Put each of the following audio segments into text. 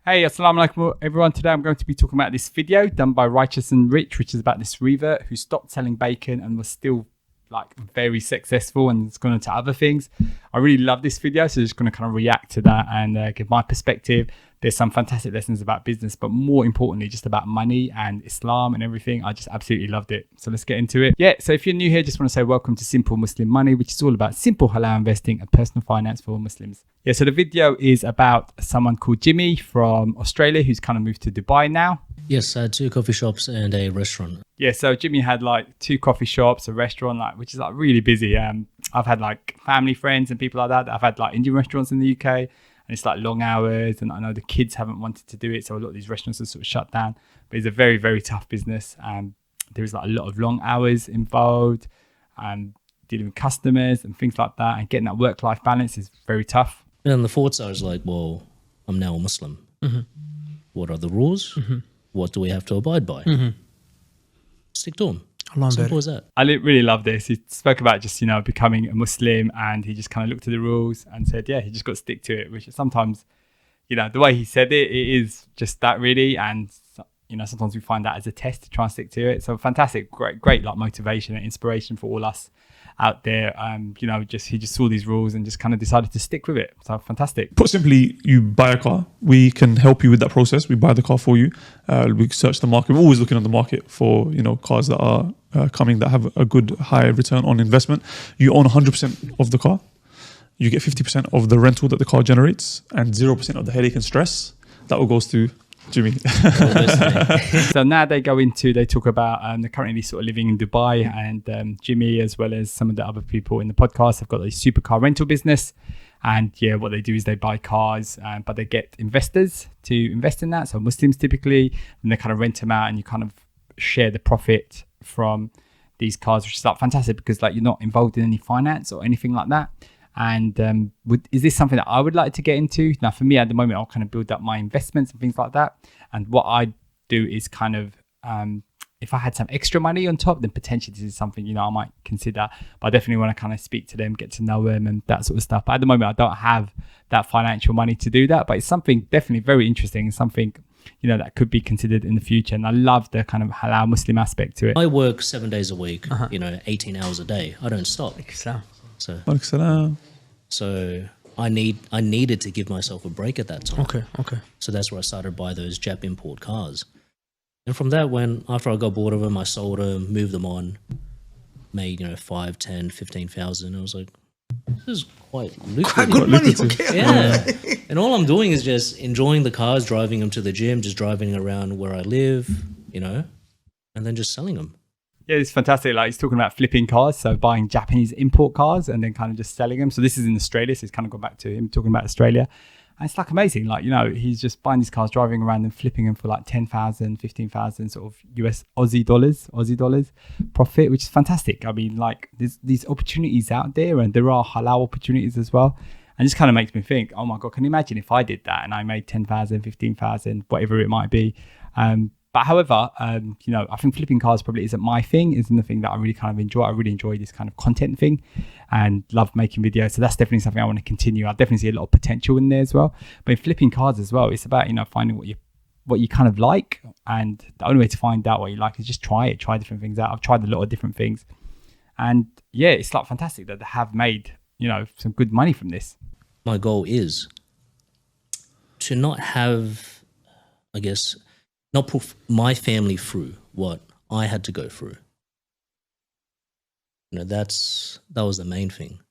Hey, assalamu alaikum everyone. Today I'm going to be talking about this video done by Righteous and Rich, which is about this Revert who stopped selling bacon and was still like very successful and has gone into other things. I really love this video, so just going to kind of react to that and give my perspective. There's some fantastic lessons about business, but more importantly, just about money and Islam and everything. I just absolutely loved it. So let's get into it. Yeah, so if you're new here, just want to say welcome to Simple Muslim Money, which is all about simple halal investing and personal finance for Muslims. Yeah, so the video is about someone called Jimmy from Australia who's kind of moved to Dubai now. Yes, I had 2 coffee shops and a restaurant. Yeah, so Jimmy had like 2 coffee shops, a restaurant, like which is like really busy. I've had like family friends and people like that. I've had like Indian restaurants in the UK, and it's like long hours. And I know the kids haven't wanted to do it, so a lot of these restaurants are sort of shut down. But it's a very, very tough business. There is like a lot of long hours involved, and dealing with customers and things like that, and getting that work-life balance is very tough. And on the forward side, I was like, well, I'm now a Muslim. Mm-hmm. What are the rules? Mm-hmm. What do we have to abide by? Mm-hmm. Stick to them. Simple as that. I really love this. He spoke about just, becoming a Muslim, and he just kind of looked at the rules and said, yeah, he just got to stick to it, which is sometimes, the way he said it, it is just that really. And, sometimes we find that as a test to try and stick to it. So fantastic, great like motivation and inspiration for all us out there. He just saw these rules and just kind of decided to stick with it. So fantastic. Put simply, you buy a car, we can help you with that process. We buy the car for you. We search the market. We're always looking at the market for cars that are coming that have a good high return on investment. You own 100% of the car. You get 50% of the rental that the car generates, and 0% of the headache and stress. That all goes to Jimmy. So now they talk about they're currently sort of living in Dubai, and Jimmy, as well as some of the other people in the podcast, have got a supercar rental business. And yeah, what they do is they buy cars, but they get investors to invest in that. So Muslims typically, and they kind of rent them out, and you kind of share the profit from these cars, which is like fantastic because like you're not involved in any finance or anything like that. And is this something that I would like to get into? Now, for me at the moment, I'll kind of build up my investments and things like that. And what I do is kind of, if I had some extra money on top, then potentially this is something, I might consider. But I definitely want to kind of speak to them, get to know them and that sort of stuff. But at the moment, I don't have that financial money to do that. But it's something definitely very interesting, something, that could be considered in the future. And I love the kind of halal Muslim aspect to it. I work 7 days a week, 18 hours a day. I don't stop. So I needed to give myself a break at that time. Okay. So that's where I started to buy those Jap import cars. And from that, after I got bored of them, I sold them, moved them on, made 5, 10, 15,000. I was like, this is quite lucrative. Quite good money. Okay. Yeah. And all I'm doing is just enjoying the cars, driving them to the gym, just driving around where I live, and then just selling them. Yeah, it's fantastic. Like he's talking about flipping cars, so buying Japanese import cars and then kind of just selling them. So this is in Australia, so it's kind of gone back to him talking about Australia. And it's like amazing. Like, he's just buying these cars, driving around and flipping them for like 10,000, 15,000 sort of Aussie dollars profit, which is fantastic. I mean, like there's these opportunities out there, and there are halal opportunities as well. And it just kind of makes me think, oh my God, can you imagine if I did that and I made 10,000, 15,000, whatever it might be. But however, I think flipping cars probably isn't my thing, isn't the thing that I really kind of enjoy. I really enjoy this kind of content thing and love making videos. So that's definitely something I want to continue. I definitely see a lot of potential in there as well. But in flipping cars as well, it's about, finding what you kind of like. And the only way to find out what you like is just try different things out. I've tried a lot of different things. And yeah, it's like fantastic that they have made, some good money from this. My goal is to not have, not put my family through what I had to go through. That was the main thing.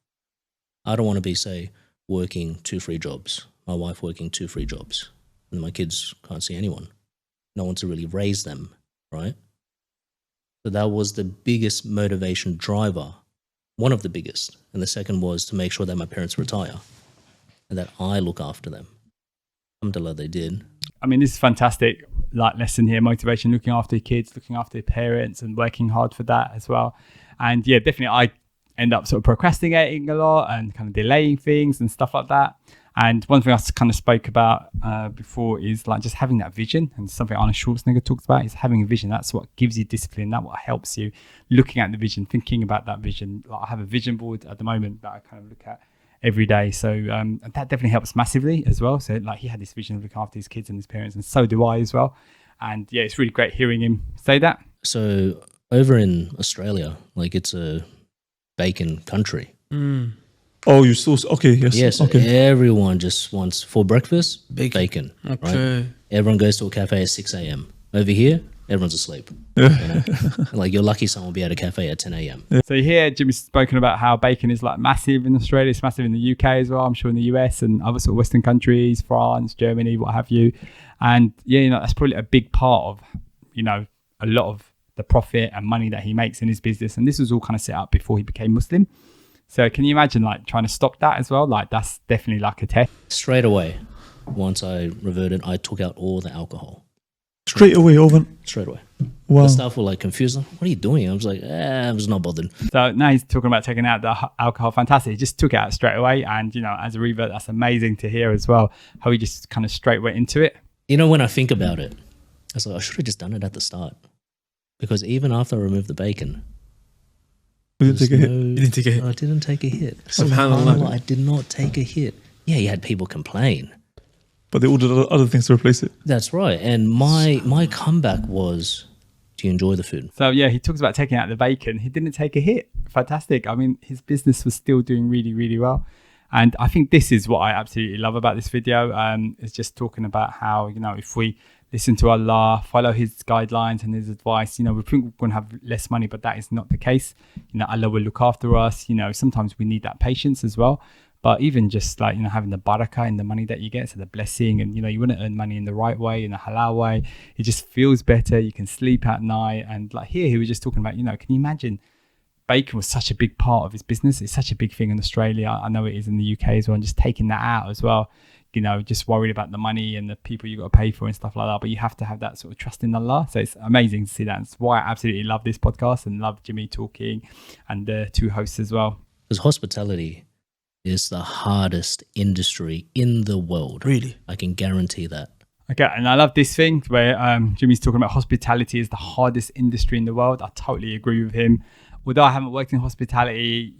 I don't want to be, say, working 2-3 jobs, my wife working 2-3 jobs, and my kids can't see anyone. No one to really raise them, right? So that was the biggest motivation driver, one of the biggest. And the second was to make sure that my parents retire and that I look after them. Alhamdulillah, they did. I mean, this is fantastic, like lesson here, motivation, looking after your kids, looking after your parents and working hard for that as well. And yeah, definitely I end up sort of procrastinating a lot and kind of delaying things and stuff like that. And one thing I kind of spoke about before is like just having that vision, and something Arnold Schwarzenegger talks about is having a vision. That's what gives you discipline. That's what helps you, looking at the vision, thinking about that vision. Like I have a vision board at the moment that I kind of look at every day. So and that definitely helps massively as well. So like he had this vision of looking after his kids and his parents, and so do I as well. And yeah, it's really great hearing him say that. So over in Australia, like it's a bacon country. Oh, you still okay? Yes. Yes, Okay. everyone just wants for breakfast bacon. Okay. Right? Everyone goes to a cafe at 6 a.m. Over here, everyone's asleep. Like you're lucky someone will be at a cafe at 10 a.m. So here, Jimmy's spoken about how bacon is like massive in Australia. It's massive in the UK as well. I'm sure in the US and other sort of Western countries, France, Germany, what have you. And yeah, that's probably a big part of, a lot of the profit and money that he makes in his business. And this was all kind of set up before he became Muslim. So can you imagine like trying to stop that as well? Like that's definitely like a test. Straight away, once I reverted, I took out all the alcohol. Straight away, Owen. Straight away. Wow. The staff were like confused. What are you doing? I was like, I was not bothered. So now he's talking about taking out the alcohol. Fantastic. He just took it out straight away. And, as a revert, that's amazing to hear as well, how he just kind of straight went into it. When I think about it, I was like, I should have just done it at the start. Because even after I removed the bacon, We didn't take a hit. You didn't take a hit. I didn't take a hit. Subhanallah. I did not take a hit. Yeah, you had people complain. But they ordered other things to replace it. That's right. And my comeback was, do you enjoy the food? So yeah, he talks about taking out the bacon. He didn't take a hit. Fantastic. I mean, his business was still doing really, really well. And I think this is what I absolutely love about this video. It's just talking about how, if we listen to Allah, follow his guidelines and his advice, we think we're going to have less money, but that is not the case. Allah will look after us. Sometimes we need that patience as well. But even just like, having the barakah in the money that you get, so the blessing, and, you want to earn money in the right way, in a halal way, it just feels better. You can sleep at night. And like here, he was just talking about, can you imagine bacon was such a big part of his business. It's such a big thing in Australia. I know it is in the UK as well. And just taking that out as well, just worried about the money and the people you got to pay for and stuff like that. But you have to have that sort of trust in Allah. So it's amazing to see that. It's why I absolutely love this podcast and love Jimmy talking and the two hosts as well. Because hospitality is the hardest industry in the world. Really? I can guarantee that. Okay, and I love this thing where Jimmy's talking about hospitality is the hardest industry in the world. I totally agree with him. Although I haven't worked in hospitality,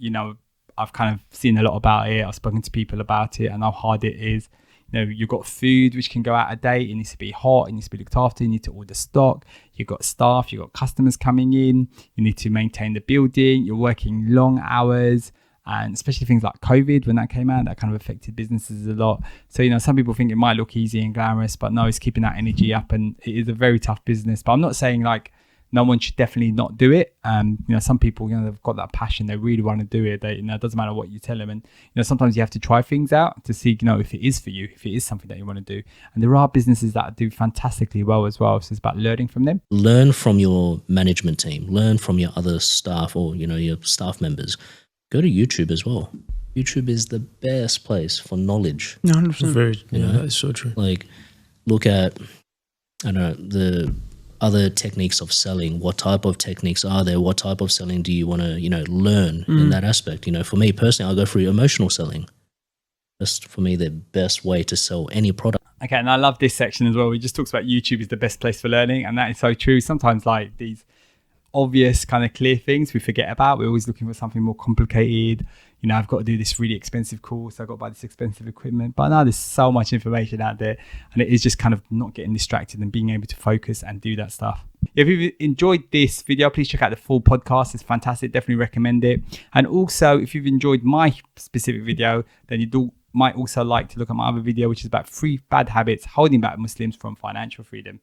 I've kind of seen a lot about it. I've spoken to people about it and how hard it is. You've got food which can go out of date. It needs to be hot. It needs to be looked after. You need to order stock. You've got staff. You've got customers coming in. You need to maintain the building. You're working long hours. And especially things like COVID, when that came out, that kind of affected businesses a lot. So, some people think it might look easy and glamorous, but no, it's keeping that energy up. And it is a very tough business. But I'm not saying like no one should definitely not do it. Some people, they've got that passion. They really want to do it. It doesn't matter what you tell them. And, sometimes you have to try things out to see, if it is for you, if it is something that you want to do. And there are businesses that do fantastically well as well. So it's about learning from them. Learn from your management team. Learn from your other staff or, your staff members. Go to YouTube as well. YouTube is the best place for knowledge. 100%. That is so true. Like, look at, the other techniques of selling. What type of techniques are there? What type of selling do you want to, learn in that aspect? For me personally, I go through emotional selling. That's, for me, the best way to sell any product. Okay, and I love this section as well. We just talks about YouTube is the best place for learning. And that is so true. Sometimes like these obvious kind of clear things we forget about. We're always looking for something more complicated. I've got to do this really expensive course. I've got to buy this expensive equipment. But now there's so much information out there, and it is just kind of not getting distracted and being able to focus and do that stuff. If you've enjoyed this video, please check out the full podcast. It's fantastic. Definitely recommend it. And also, if you've enjoyed my specific video, then you might also like to look at my other video, which is about 3 bad habits holding back Muslims from financial freedom.